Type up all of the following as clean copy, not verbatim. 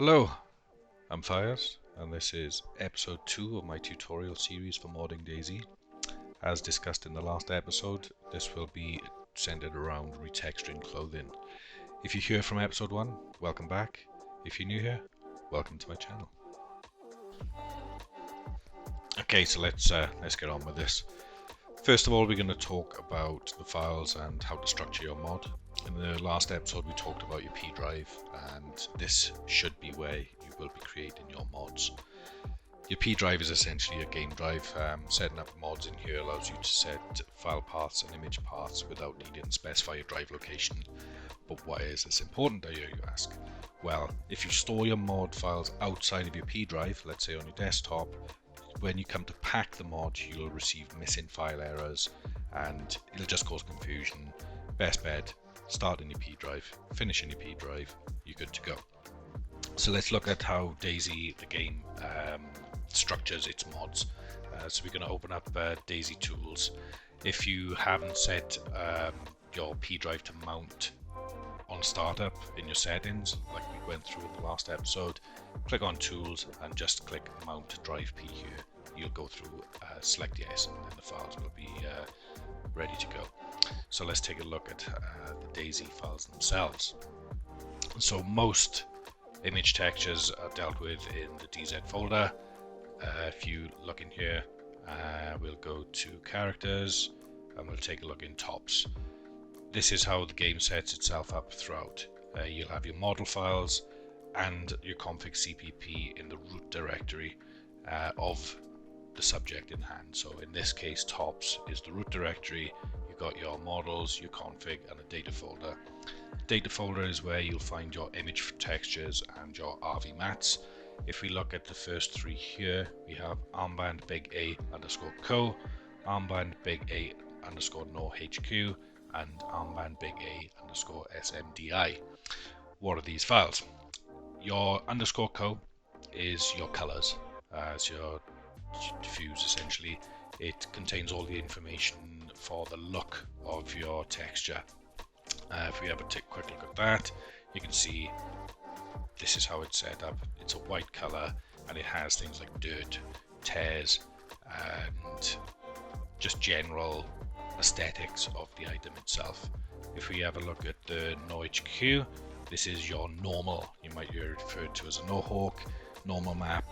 Hello, I'm Fires, and this is episode 2 of my tutorial series for modding DayZ. As discussed in the last episode, this will be centered around retexturing clothing. If you're here from episode 1, welcome back. If you're new here, welcome to my channel. Okay, so let's get on with this. First of all, we're going to talk about the files and how to structure your mod. In the last episode we talked about your P drive, and this should be where you will be creating your mods. Your P drive is essentially a game drive. Setting up mods in here allows you to set file paths and image paths without needing to specify your drive location. But why is this important, I hear you ask? Well, if you store your mod files outside of your P drive, let's say on your desktop, when you come to pack the mod, you'll receive missing file errors and it'll just cause confusion. Best bet, start in your P drive, finish in your P drive, you're good to go. So let's look at how DayZ, the game, structures its mods. So we're going to open up DayZ Tools. If you haven't set your P drive to mount on startup in your settings, like we went through in the last episode, click on Tools and just click Mount Drive P here. You'll go through, select yes, and then the files will be ready to go. So let's take a look at the DayZ files themselves. So most image textures are dealt with in the DZ folder. If you look in here, we'll go to characters and we'll take a look in tops. This is how the game sets itself up throughout. You'll have your model files and your Config.cpp in the root directory of the subject in hand. So in this case, tops is the root directory. You've got your models, your config, and a data folder. Data folder is where you'll find your image textures and your RV mats. If we look at the first three here, we have armband big A underscore co, armband big A underscore no HQ, and armband big A underscore SMDI. What are these files? Your underscore co is your colors, it's your diffuse essentially. It contains all the information for the look of your texture. If we have a quick look at that, you can see this is how it's set up. It's a white color and it has things like dirt, tears, and just general aesthetics of the item itself. If we have a look at the no HQ, this is your normal. You might hear it referred to as a no hawk, normal map,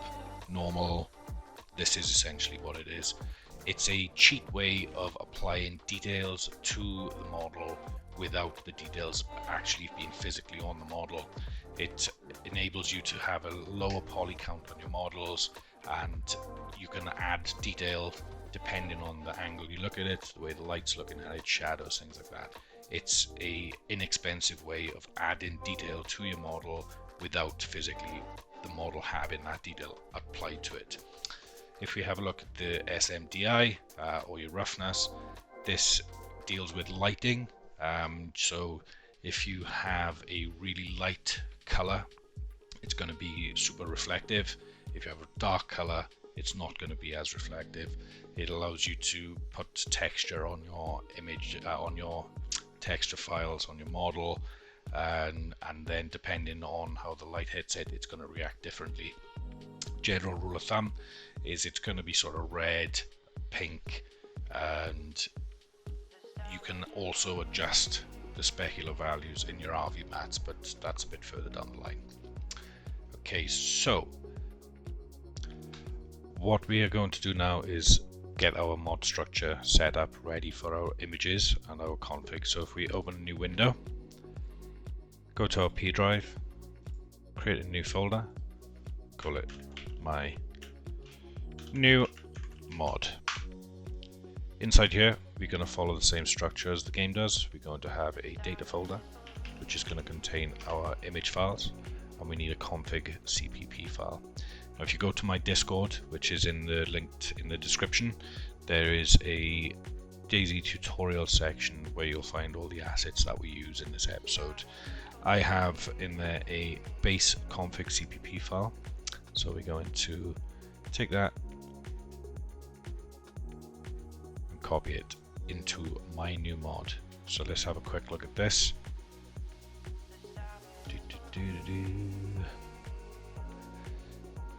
normal. This is essentially what it is. It's a cheap way of applying details to the model without the details actually being physically on the model. It enables you to have a lower poly count on your models, and you can add detail depending on the angle you look at it, the way the light's looking at it, shadows, things like that. It's a inexpensive way of adding detail to your model without physically the model having that detail applied to it. If we have a look at the SMDI or your roughness, this deals with lighting. So if you have a really light color, it's going to be super reflective. If you have a dark color, it's not going to be as reflective. It allows you to put texture on your image, on your texture files, on your model, and then depending on how the light hits it, it's going to react differently. General rule of thumb is it's going to be sort of red, pink, and you can also adjust the specular values in your RV mats, but that's a bit further down the line. Okay, so what we are going to do now is get our mod structure set up ready for our images and our config. So if we open a new window, go to our P drive, create a new folder, call it my new mod. Inside here, we're going to follow the same structure as the game does. We're going to have a data folder, which is going to contain our image files, and we need a config.cpp file. Now, if you go to my Discord, which is linked in the description, there is a DayZ tutorial section where you'll find all the assets that we use in this episode. I have in there a base config.cpp file, so we're going to take that and copy it into my new mod. So let's have a quick look at this.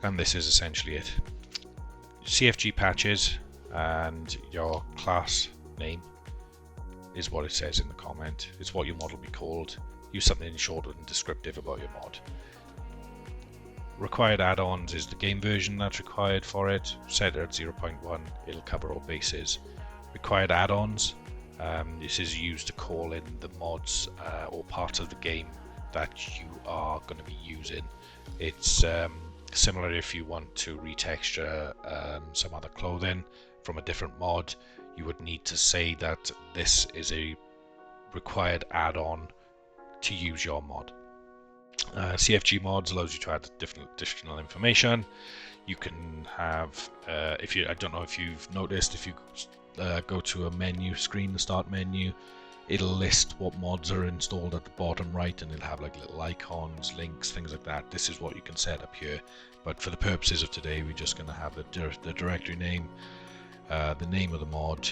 And this is essentially it. CFG patches and your class name is what it says in the comment. It's what your mod will be called. Use something short and descriptive about your mod. Required add-ons is the game version that's required for it. Set it at 0.1, it'll cover all bases. Required add-ons, this is used to call in the mods or parts of the game that you are going to be using. It's similar if you want to retexture some other clothing from a different mod, you would need to say that this is a required add-on to use your mod. CFG mods allows you to add different additional information. You can have, I don't know if you've noticed, if you go to a menu screen, the start menu, it'll list what mods are installed at the bottom right, and it'll have like little icons, links, things like that. This is what you can set up here, but for the purposes of today, we're just going to have the directory name, the name of the mod.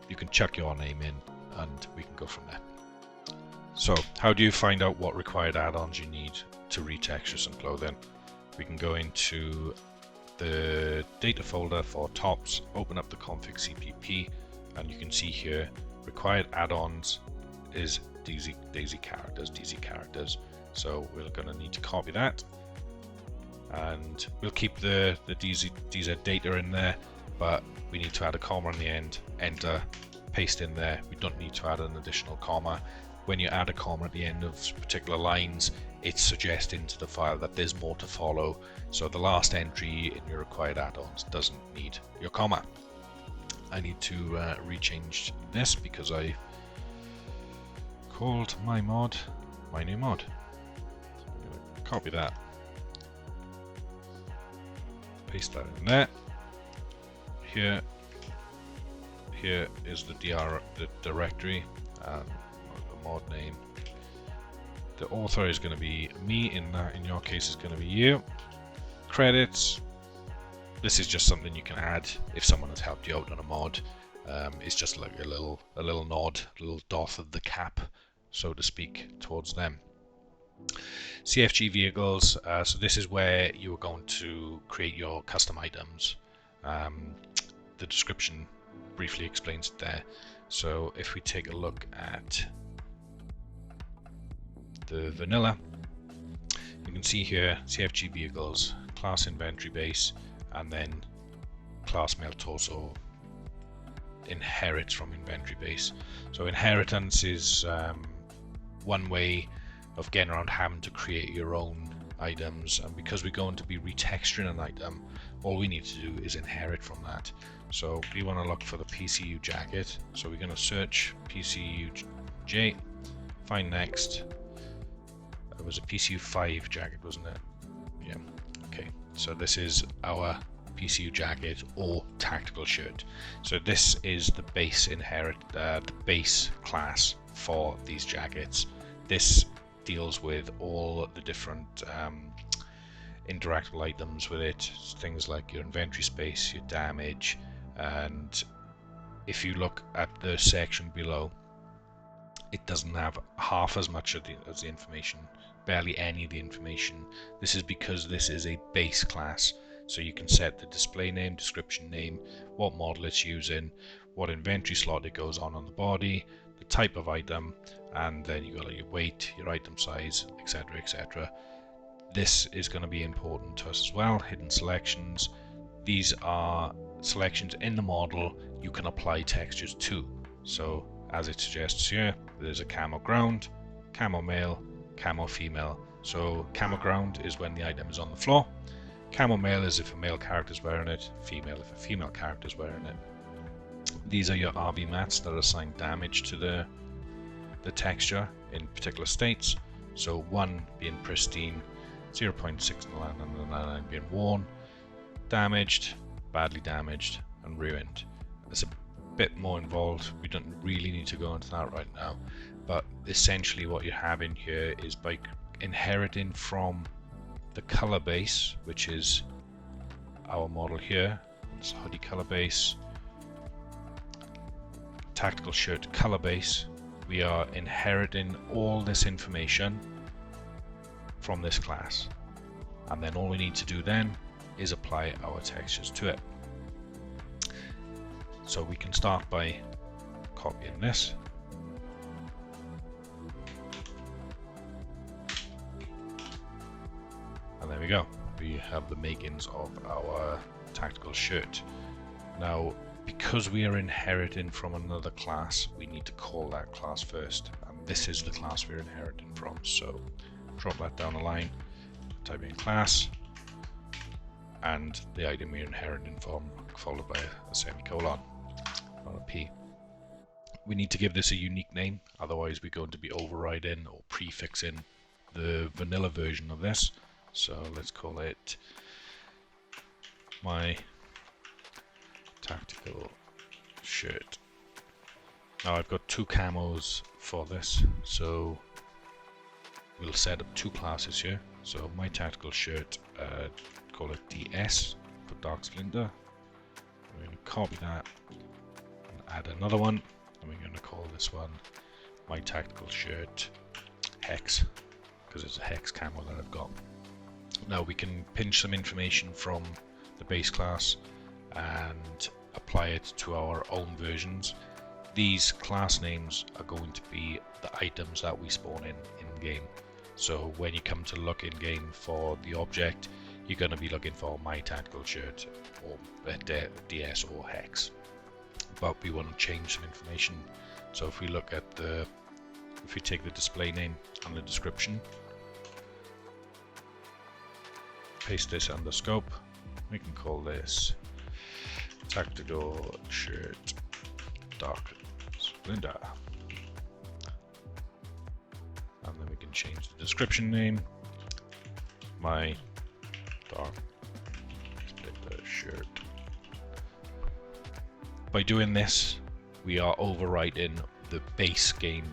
You can chuck your name in, and we can go from there. So, how do you find out what required add-ons you need to retexture some clothing? We can go into the data folder for tops, open up the Config.cpp, and you can see here required add-ons is DZ characters. So we're going to need to copy that, and we'll keep the DZ data in there, but we need to add a comma on the end, enter, paste in there. We don't need to add an additional comma. When you add a comma at the end of particular lines, it's suggesting to the file that there's more to follow. So the last entry in your required add-ons doesn't need your comma. I need to rechange this because I called my mod my new mod. So I'm going to copy that, paste that in there. Here is the directory and the mod name. The author is going to be me, in your case is going to be you. Credits, this is just something you can add if someone has helped you out on a mod. It's just like a little nod, a little doff of the cap, so to speak, towards them. CFG vehicles, so this is where you are going to create your custom items. The description briefly explains it there. So if we take a look at the vanilla, you can see here CFG vehicles, class inventory base, and then class male torso inherits from inventory base. So inheritance is one way of getting around having to create your own items, and because we're going to be retexturing an item, all we need to do is inherit from that. So we want to look for the PCU jacket, so we're going to search PCUJ, find next. It was a PCU 5 jacket, wasn't it? Yeah. Okay, so this is our PCU jacket or tactical shirt. So this is the base the base class for these jackets. This deals with all the different interactable items with it, things like your inventory space, your damage, and if you look at the section below, it doesn't have half as much of the information, barely any of the information. This is because this is a base class, so you can set the display name, description name, what model it's using, what inventory slot it goes on the body, the type of item, and then you got your weight, your item size, etc, etc. This is going to be important to us as well. Hidden selections, these are selections in the model you can apply textures to. So as it suggests here, there's a camo ground, camo male, camo female. So camo ground is when the item is on the floor, camo male is if a male character is wearing it, female if a female character is wearing it. These are your RB mats that assign damage to the texture in particular states. So 1 being pristine, 0.699 being worn, damaged, badly damaged, and ruined. It's a bit more involved. We don't really need to go into that right now, but essentially what you have in here is by inheriting from the color base, which is our model here. It's hoodie color base, tactical shirt color base. We are inheriting all this information from this class, and then all we need to do then is apply our textures to it. So we can start by copying this. And there we go. We have the makings of our tactical shirt. Now, because we are inheriting from another class, we need to call that class first. And this is the class we're inheriting from. So drop that down the line, type in class, and the item we're inheriting from, followed by a semicolon, not a P. We need to give this a unique name, otherwise we're going to be overriding or prefixing the vanilla version of this. So let's call it my tactical shirt. Now I've got two camos for this, so we'll set up two classes here. So my tactical shirt, call it DS for Dark Splinter. We're going to copy that and add another one, and we're going to call this one my tactical shirt Hex, because it's a Hex camo that I've got. Now we can pinch some information from the base class and apply it to our own versions. These class names are going to be the items that we spawn in game. So when you come to look in game for the object, you're going to be looking for my tactical shirt or DS or Hex. But we want to change some information. So if we look at if we take the display name and the description, paste this under scope, we can call this tactical shirt Dark Splinter. And then we can change the description name, my Dark Splinter shirt. By doing this, we are overwriting the base game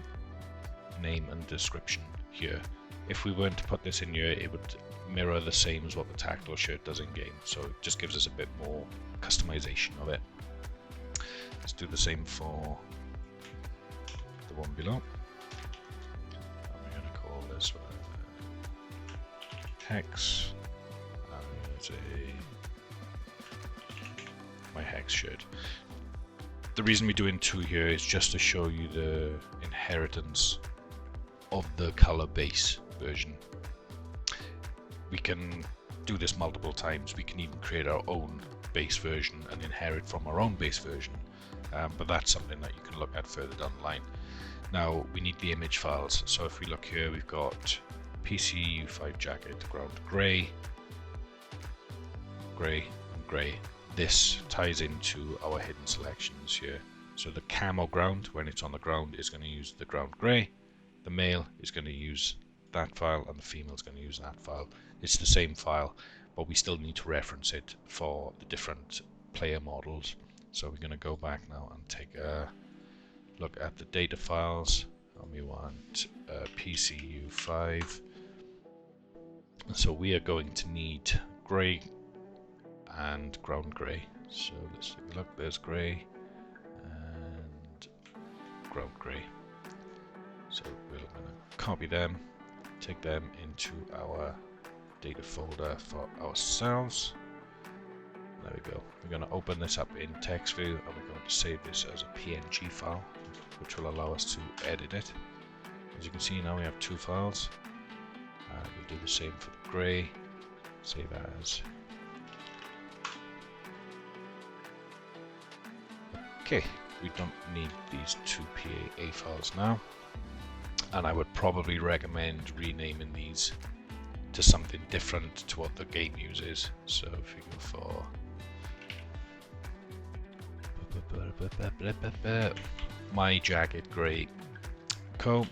name and description here. If we weren't to put this in here, it would mirror the same as what the tactical shirt does in game. So it just gives us a bit more customization of it. Let's do the same for the one below. This one Hex, and we're going to say my Hex shirt. The reason we're doing two here is just to show you the inheritance of the color base version. We can do this multiple times. We can even create our own base version and inherit from our own base version, but that's something that you can look at further down the line. Now we need the image files. So if we look here, we've got PCU5 jacket, ground gray, gray, and gray. This ties into our hidden selections here. So the camo ground, when it's on the ground, is going to use the ground gray. The male is going to use that file, and the female is going to use that file. It's the same file, but we still need to reference it for the different player models. So we're going to go back now and take a look at the data files, and we want PCU5. So we are going to need gray and ground gray. So let's take a look. There's gray and ground gray. So we're going to copy them, take them into our data folder for ourselves. There we go. We're going to open this up in text view, and we're going to save this as a PNG file, which will allow us to edit it. As you can see, now we have two files. We'll do the same for the gray. Save as. Okay, we don't need these two PAA files now, and I would probably recommend renaming these to something different to what the game uses. So if you go for my jacket gray coat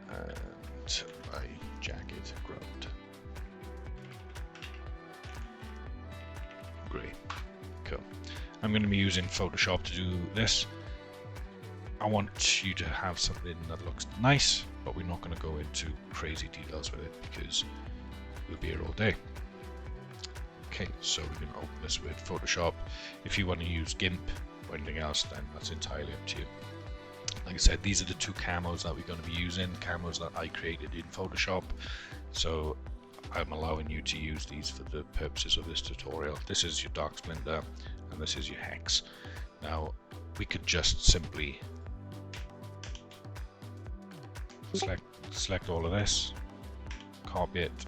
and my jacket ground gray. Cool. I'm going to be using Photoshop to do this. I want you to have something that looks nice, but we're not going to go into crazy details with it because we'll be here all day. Okay, so we're going to open this with Photoshop. If you want to use GIMP or anything else, then that's entirely up to you. Like I said, these are the two camos that we're going to be using, camos that I created in Photoshop. So I'm allowing you to use these for the purposes of this tutorial. This is your dark splinter and this is your hex. Now we could just simply select all of this, copy it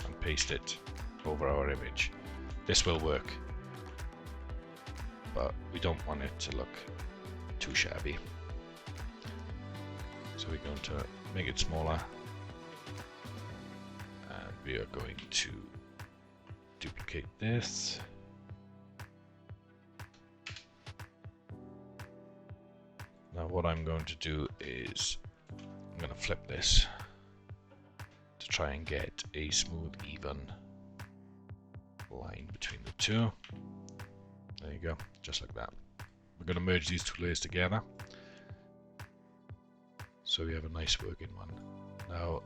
and paste it over our image. This will work, but we don't want it to look too shabby. So we're going to make it smaller, and we are going to duplicate this. Now what I'm going to do is I'm going to flip this to try and get a smooth, even line between the two. There you go, just like that. We're going to merge these two layers together so we have a nice working one. Now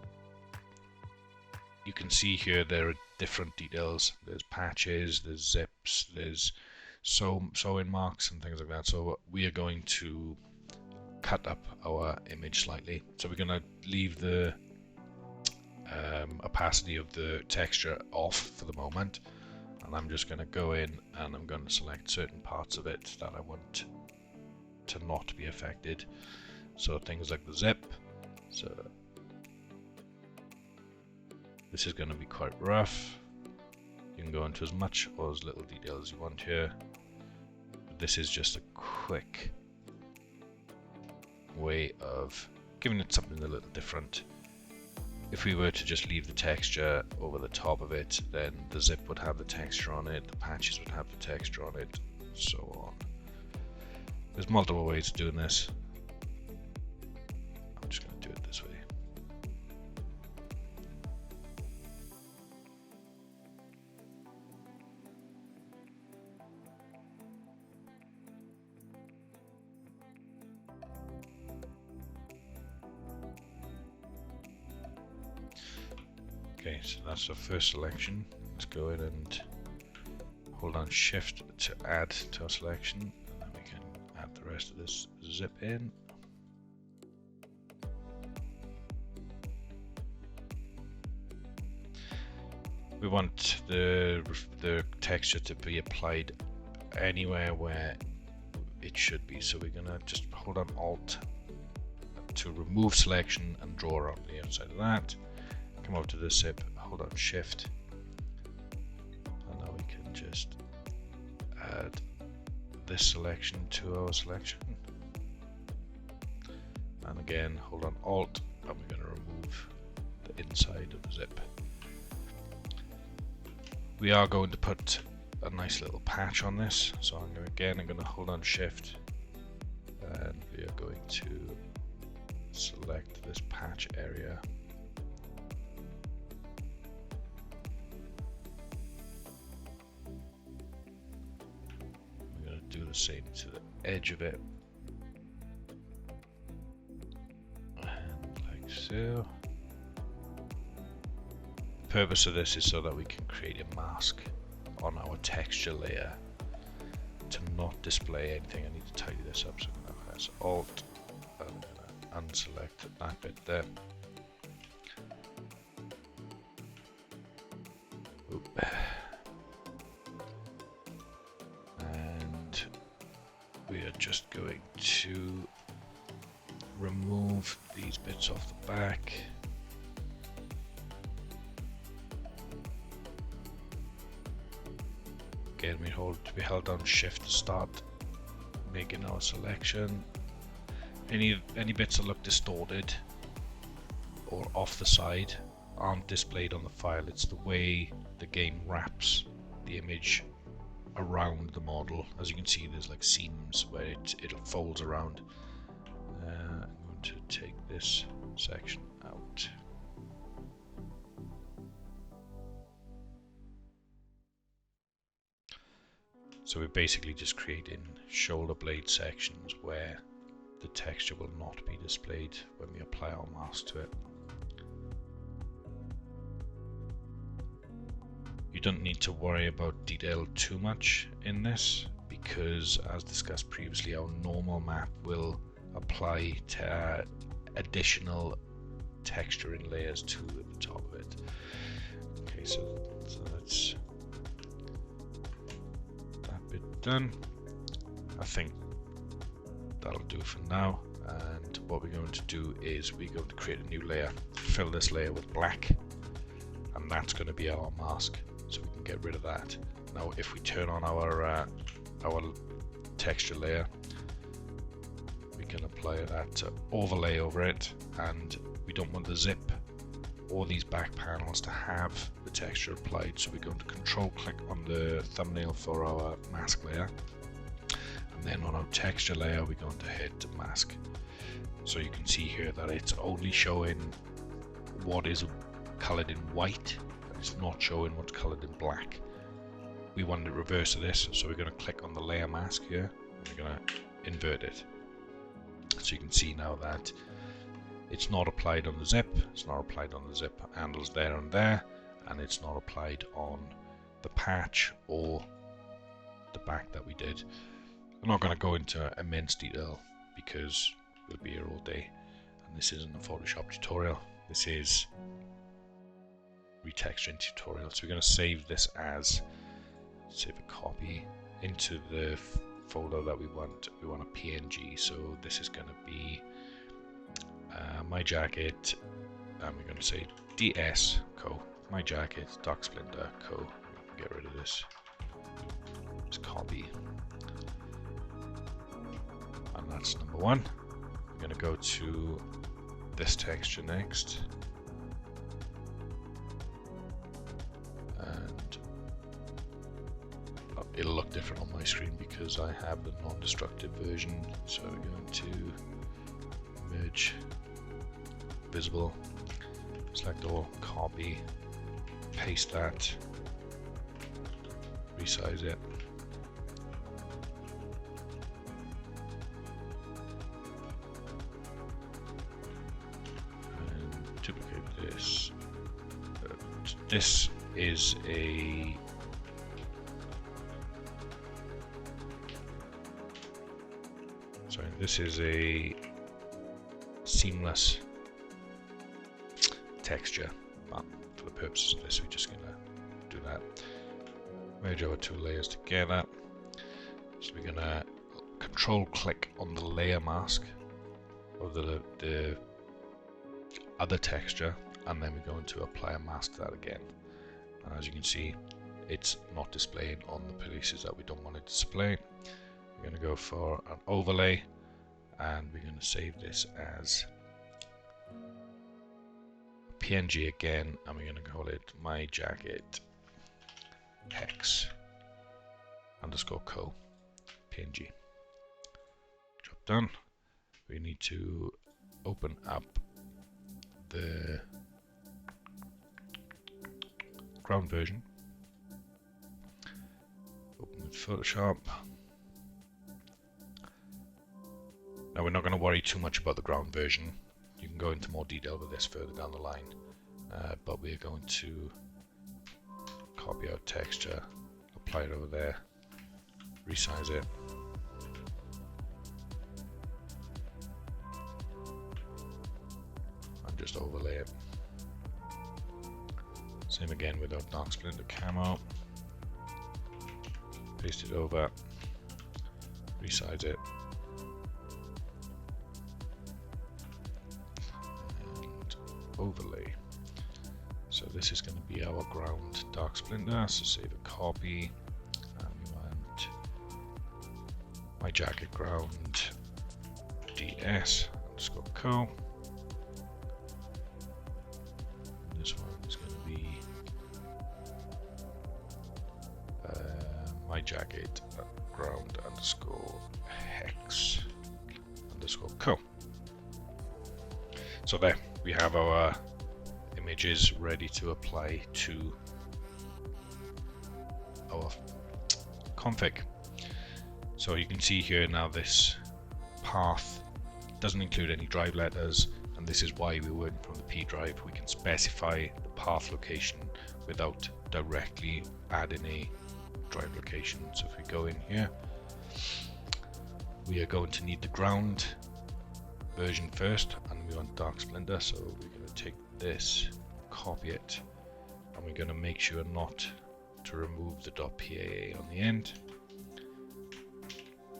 you can see here there are different details. There's patches, there's zips, there's sewing marks and things like that. So we are going to cut up our image slightly. So we're going to leave the opacity of the texture off for the moment, and I'm just going to go in and I'm going to select certain parts of it that I want to not be affected. So things like the zip. So this is going to be quite rough. You can go into as much or as little detail as you want here. This is just a quick way of giving it something a little different. If we were to just leave the texture over the top of it, then the zip would have the texture on it, the patches would have the texture on it, so on. There's multiple ways of doing this. I'm just going to do it this way. Okay, so that's the first selection. Let's go in and hold on Shift to add to our selection, and then we can add the rest of this zip in. We want the texture to be applied anywhere where it should be, so we're gonna just hold on Alt to remove selection and draw around the outside of that. Come over to this zip, hold on Shift, and now we can just add this selection to our selection. And again, hold on Alt, and we're going to remove the inside of the zip. We are going to put a nice little patch on this, so I'm going to hold on Shift, and we are going to select this patch area. Do the same to the edge of it, and like so. The purpose of this is so that we can create a mask on our texture layer to not display anything. I need to tidy this up, so I'm going to press Alt and I'm going to unselect that bit there. Oop. We are just going to remove these bits off the back. Again, we held down Shift to start making our selection. Any bits that look distorted or off the side aren't displayed on the file. It's the way the game wraps the image around the model. As you can see, there's like seams where it folds around. I'm going to take this section out. So we're basically just creating shoulder blade sections where the texture will not be displayed when we apply our mask to it. You don't need to worry about detail too much in this, because as discussed previously, our normal map will apply to additional texture in layers to the top of it. Okay, so that's that bit done. I think that'll do for now. And what we're going to do is we're going to create a new layer, fill this layer with black, and that's going to be our mask, so we can get rid of that. Now if we turn on our texture layer, we can apply that overlay over it, and we don't want the zip or these back panels to have the texture applied, so we're going to control click on the thumbnail for our mask layer, and then on our texture layer we're going to hit mask. So you can see here that it's only showing what is colored in white, and it's not showing what's colored in black. We want the reverse of this, so we're going to click on the layer mask here, and we're going to invert it. So you can see now that it's not applied on the zip, it's not applied on the zip handles there and there, and it's not applied on the patch or the back that we did. I'm not going to go into immense detail because we'll be here all day, and this isn't a Photoshop tutorial, this is retexturing tutorial. So we're going to save this as, save a copy into the folder that we want a PNG. So this is going to be my jacket, and we're going to say DS co, my jacket dark splinter co. Get rid of this, just copy, and that's number one. We're going to go to this texture next, and it'll look different on my screen because I have the non-destructive version. So we're going to merge, visible, select all, copy, paste that, resize it, and duplicate this. This is a seamless texture, but for the purposes of this we're just going to do that. Merge our two layers together. So we're going to control click on the layer mask of the other texture, and then we're going to apply a mask to that again. And as you can see, it's not displaying on the places that we don't want it to display. We're going to go for an overlay, and we're going to save this as PNG again, and we're going to call it my jacket hex underscore co PNG. Job done. We need to open up the ground version. Open with Photoshop. Now we're not going to worry too much about the ground version. You can go into more detail with this further down the line, but we're going to copy our texture, apply it over there, resize it, and just overlay it. Same again with our dark splinter camo, paste it over, resize it, overlay. So this is going to be our ground dark splinter, so save a copy, and we want my jacket ground DS underscore co. This one is going to be my jacket ground underscore hex underscore co. So there we have our images ready to apply to our config. So you can see here now this path doesn't include any drive letters, and this is why we're working from the P drive. We can specify the path location without directly adding a drive location. So if we go in here, we are going to need the ground version first, and we want dark splinter, so we're going to take this, copy it, and we're going to make sure not to remove the .paa on the end.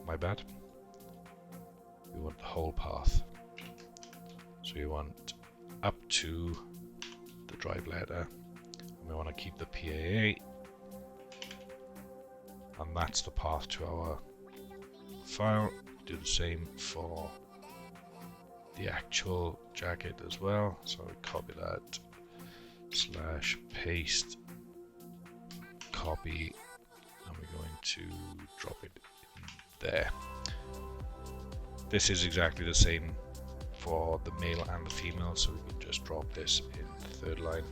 My bad. We want the whole path. So we want up to the drive letter, and we want to keep the PAA, and that's the path to our file. Do the same for the actual jacket as well. So we copy that, /paste, copy, and we're going to drop it in there. This is exactly the same for the male and the female, so we can just drop this in the third line,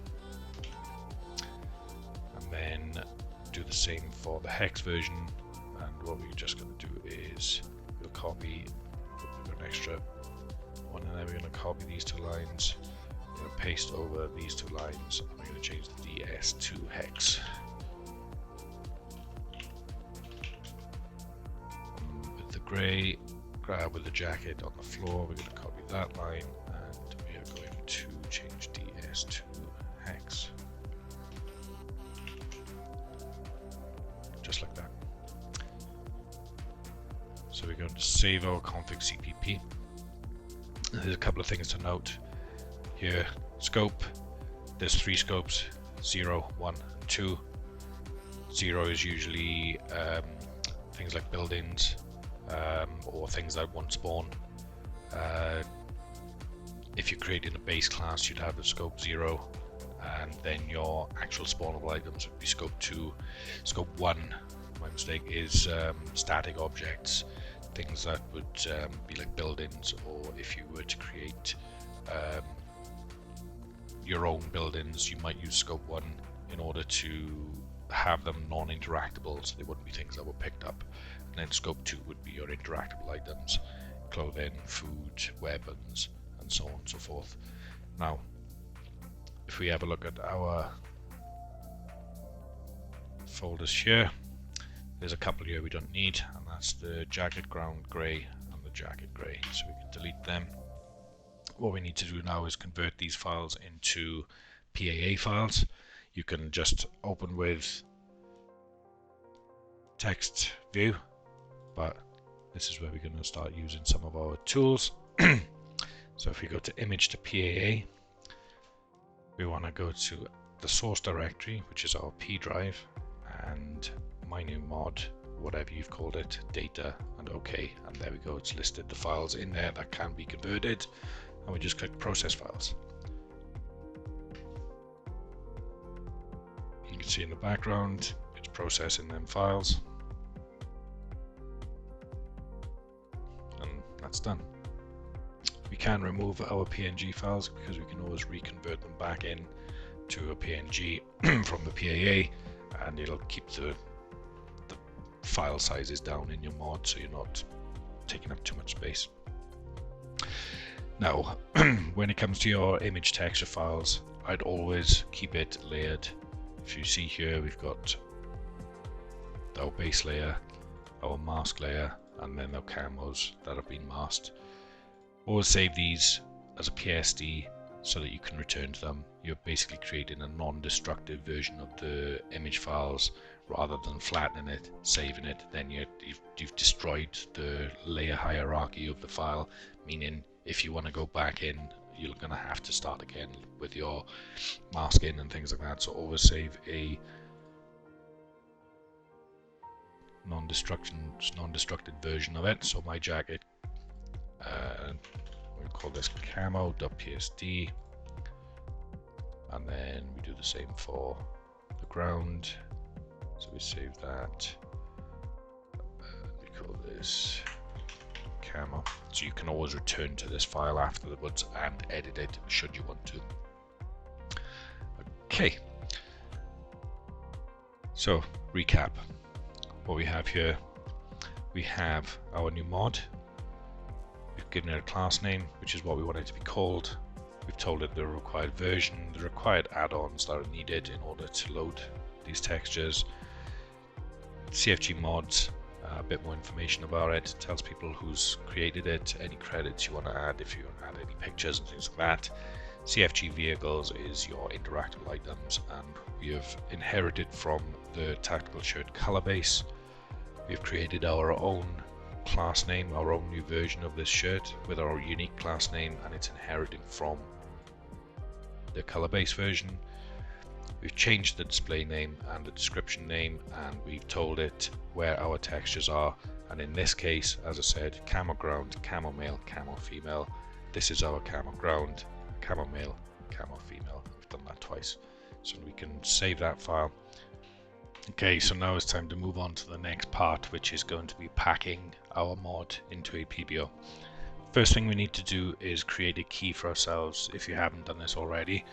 and then do the same for the hex version. And what we're just going to do is we'll copy an extra one, and then we're going to copy these two lines, we're going to paste over these two lines, and we're going to change the DS to hex. With the grey, grab with the jacket on the floor, we're going to copy that line, and we are going to change DS to hex. Just like that. So we're going to save our Config.cpp. There's a couple of things to note here. Scope, there's 3 scopes, 0, 1, and 2. 0 is usually things like buildings, or things that won't spawn. If you're creating a base class, you'd have the scope 0, and then your actual spawnable items would be scope 2. Scope 1, my mistake, is static objects, things that would be like buildings, or if you were to create your own buildings, you might use scope 1 in order to have them non-interactable, so they wouldn't be things that were picked up. And then scope 2 would be your interactable items, clothing, food, weapons, and so on and so forth. Now, if we have a look at our folders here, there's a couple here we don't need, and that's the jacket ground grey and the jacket grey, so we can delete them. What we need to do now is convert these files into PAA files. You can just open with text view, but this is where we're going to start using some of our tools. So if we go to image to PAA, we want to go to the source directory, which is our P drive, and my new mod, whatever you've called it, data, and OK, and there we go. It's listed the files in there that can be converted, and we just click process files. You can see in the background it's processing them files, and that's done. We can remove our PNG files because we can always reconvert them back in to a PNG from the PAA, and it'll keep the file sizes down in your mod, so you're not taking up too much space. Now, when it comes to your image texture files, I'd always keep it layered. If you see here, we've got our base layer, our mask layer, and then our camos that have been masked. Always save these as a PSD so that you can return to them. You're basically creating a non-destructive version of the image files rather than flattening it, saving it. Then you've destroyed the layer hierarchy of the file, meaning if you want to go back in, you're going to have to start again with your masking and things like that. So always save a non-destructive version of it. So my jacket, we'll call this camo.psd, and then we do the same for the ground. So we save that. We call this camo. So you can always return to this file afterwards and edit it should you want to. Okay. So recap. What we have here, we have our new mod. We've given it a class name, which is what we want it to be called. We've told it the required version, the required add-ons that are needed in order to load these textures. CFG mods, a bit more information about it, tells people who's created it, any credits you want to add, if you want to add any pictures and things like that. CFG vehicles is your interactable items, and we have inherited from the tactical shirt color base. We've created our own class name, our own new version of this shirt with our unique class name, and it's inherited from the color base version. We've changed the display name and the description name, and we've told it where our textures are, and in this case, as I said, camo ground, camo male, camo female. This is our camo ground, camo male, camo female. We've done that twice, so we can save that file. Okay, so now it's time to move on to the next part, which is going to be packing our mod into a PBO. First thing we need to do is create a key for ourselves. If you haven't done this already,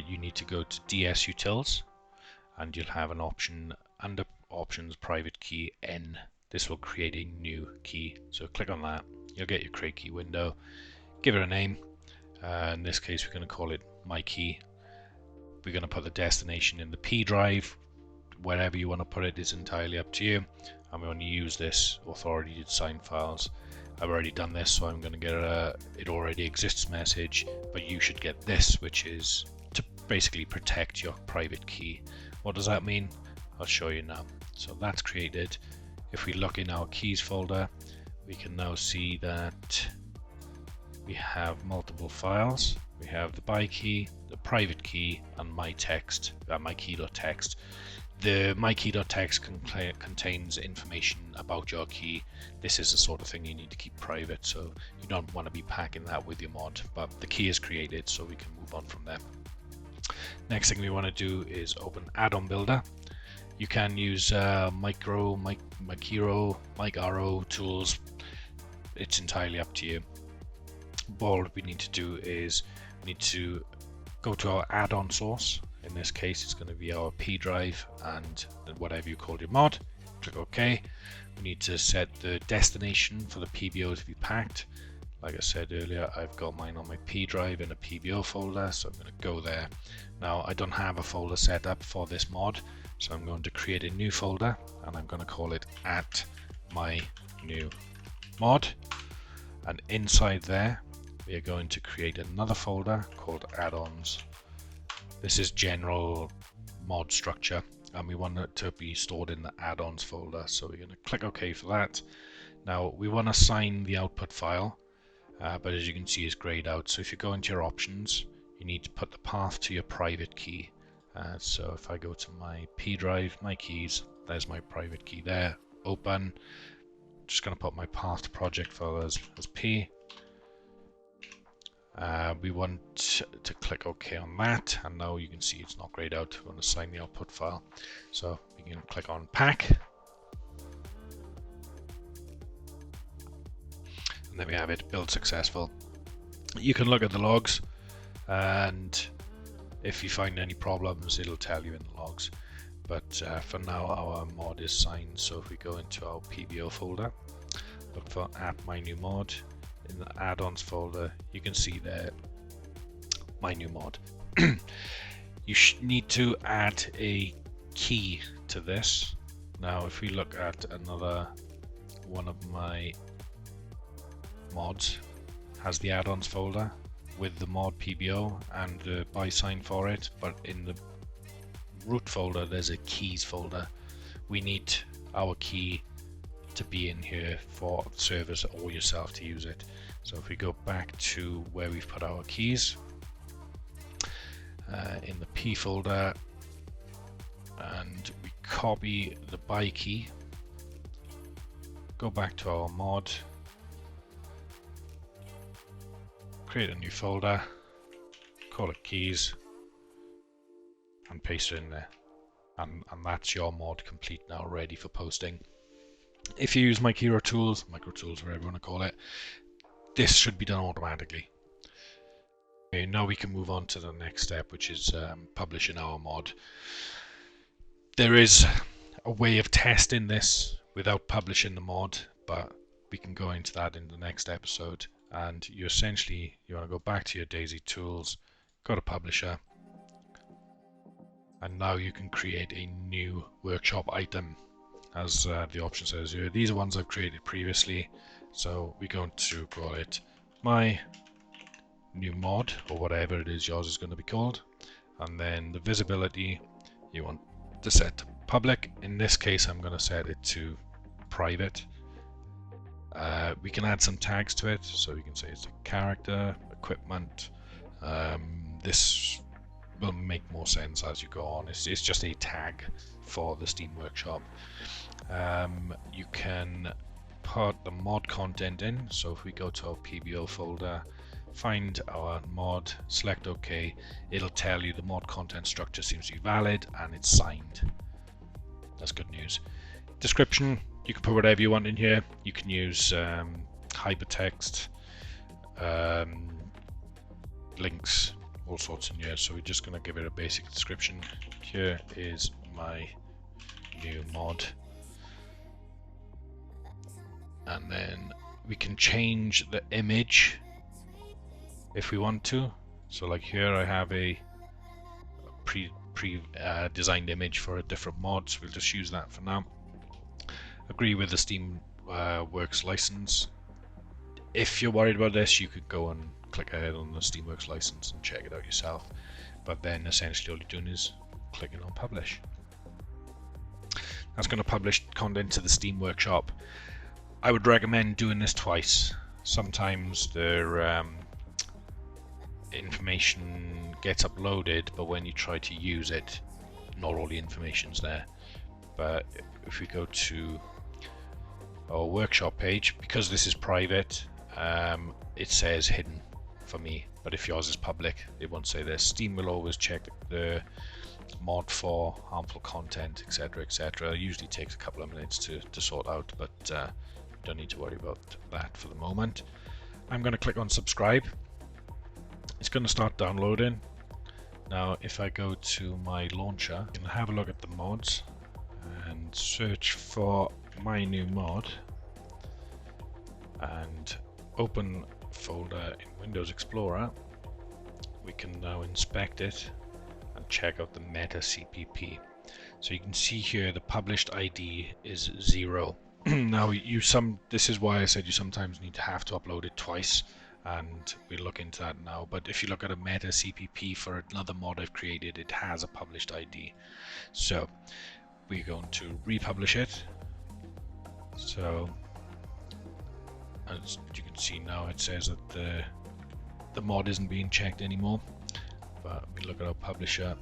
you need to go to DS Utils, and you'll have an option under Options, Private Key N. This will create a new key. So click on that. You'll get your create key window. Give it a name. In this case, we're going to call it my key. We're going to put the destination in the P drive. Wherever you want to put it is entirely up to you, and we want to use this authority to sign files. I've already done this, so I'm going to get a it already exists message, but you should get this, which is to basically protect your private key. What does that mean? I'll show you now. So that's created. If we look in our keys folder, we can now see that we have multiple files. We have the by key, the private key, and my text, my key.txt. The mykey.txt contains information about your key. This is the sort of thing you need to keep private, so you don't want to be packing that with your mod, but the key is created, so we can move on from there. Next thing we want to do is open add-on builder. You can use Micro, Micro, MicRO tools. It's entirely up to you. All we need to do is we need to go to our add-on source. In this case, it's going to be our P drive and whatever you call your mod. Click OK. We need to set the destination for the PBO to be packed. Like I said earlier, I've got mine on my P drive in a PBO folder, so I'm going to go there. Now, I don't have a folder set up for this mod, so I'm going to create a new folder, and I'm going to call it @my new mod. And inside there, we are going to create another folder called add-ons. This is general mod structure, and we want it to be stored in the add-ons folder, so we're going to click OK for that. Now we want to assign the output file, but as you can see it's grayed out, so if you go into your options, you need to put the path to your private key. So if I go to my P drive, my keys, there's my private key there, open. Just going to put my path to project file as P. We want to click OK on that, and now you can see it's not grayed out. We want to assign the output file, so we can click on pack, and there we have it, build successful. You can look at the logs, and if you find any problems it'll tell you in the logs, but for now our mod is signed. So if we go into our PBO folder, look for @my new mod. In the add-ons folder, you can see there my new mod. You need to add a key to this. Now if we look at another one of my mods, has the add-ons folder with the mod PBO and the by sign for it, but in the root folder there's a keys folder. We need our key to be in here for the service or yourself to use it. So if we go back to where we've put our keys, in the P folder, and we copy the by key, go back to our mod, create a new folder, call it keys, and paste it in there, and that's your mod complete now, ready for posting. If you use micro tools, whatever you want to call it, this should be done automatically. Okay, now we can move on to the next step, which is publishing our mod. There is a way of testing this without publishing the mod, but we can go into that in the next episode. And you want to go back to your Daisy tools, go to publisher, and now you can create a new workshop item. As the option says here, these are ones I've created previously, so we're going to call it my new mod, or whatever it is yours is going to be called. And then the visibility, you want to set to public. In this case, I'm going to set it to private. We can add some tags to it, so we can say it's a character, equipment. This will make more sense as you go on. It's just a tag for the Steam Workshop. You can put the mod content in, so if we go to our PBO folder, find our mod, select OK, it'll tell you the mod content structure seems to be valid and it's signed. That's good news. Description, you can put whatever you want in here. You can use hypertext, links, all sorts in here. So we're just going to give it a basic description. Here is my new mod. And then we can change the image if we want to. So like here I have a designed image for a different mod, so we'll just use that for now. Agree with the Steam Works license. If you're worried about this, you could go and click ahead on the Steamworks license and check it out yourself. But then essentially all you're doing is clicking on publish. That's going to publish content to the Steam Workshop. I would recommend doing this twice. Sometimes their information gets uploaded, but when you try to use it, not all the information's there. But if we go to our workshop page, because this is private, it says hidden for me, but if yours is public, it won't say this. Steam will always check the mod for harmful content, etc, etc. It usually takes a couple of minutes to sort out, but don't need to worry about that for the moment. I'm going to click on subscribe. It's going to start downloading. Now if I go to my launcher, I can have a look at the mods and search for my new mod and open folder in Windows Explorer. We can now inspect it and check out the meta CPP. So you can see here the published ID is 0. Now this is why I said you sometimes need to have to upload it twice, and we'll look into that now. But if you look at a meta CPP for another mod I've created, it has a published ID. So we're going to republish it. So as you can see now, it says that the mod isn't being checked anymore. But we look at our publisher,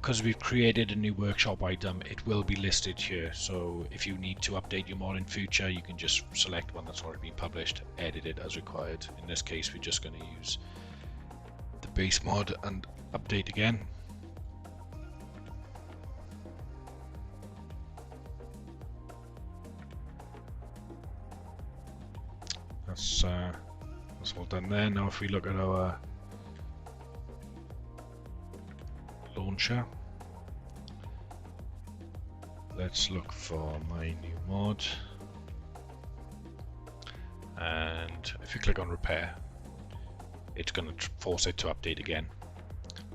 because we've created a new workshop item, it will be listed here. So if you need to update your mod in future, you can just select one that's already been published, edit it as required. In this case, we're just going to use the base mod and update again. That's all done there. Now if we look at our launcher, let's look for my new mod, and if you click on repair, it's going to force it to update again.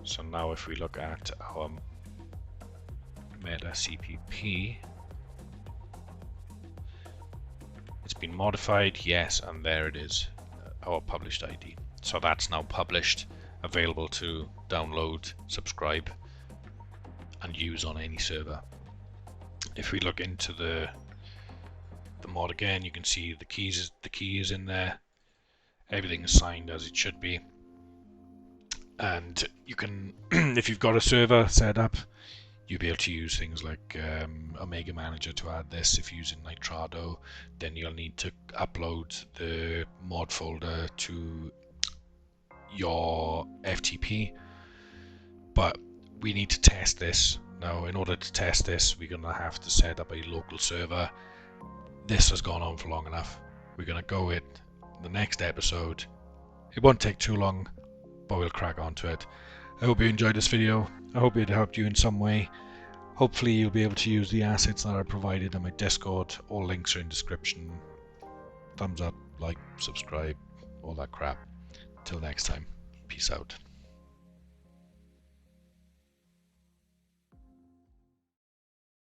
So now if we look at our meta CPP, it's been modified, yes, and there it is, our published ID. So that's now published, available to download, subscribe, and use on any server. If we look into the mod again, you can see the key is in there. Everything is signed as it should be, and you can, if you've got a server set up, you'll be able to use things like Omega Manager to add this. If you're using Nitrado, then you'll need to upload the mod folder to your FTP. But we need to test this. Now, in order to test this, we're going to have to set up a local server. This has gone on for long enough. We're going to go in the next episode. It won't take too long, but we'll crack onto it. I hope you enjoyed this video. I hope it helped you in some way. Hopefully you'll be able to use the assets that are provided in my Discord. All links are in description. Thumbs up, like, subscribe, all that crap. Till next time, peace out.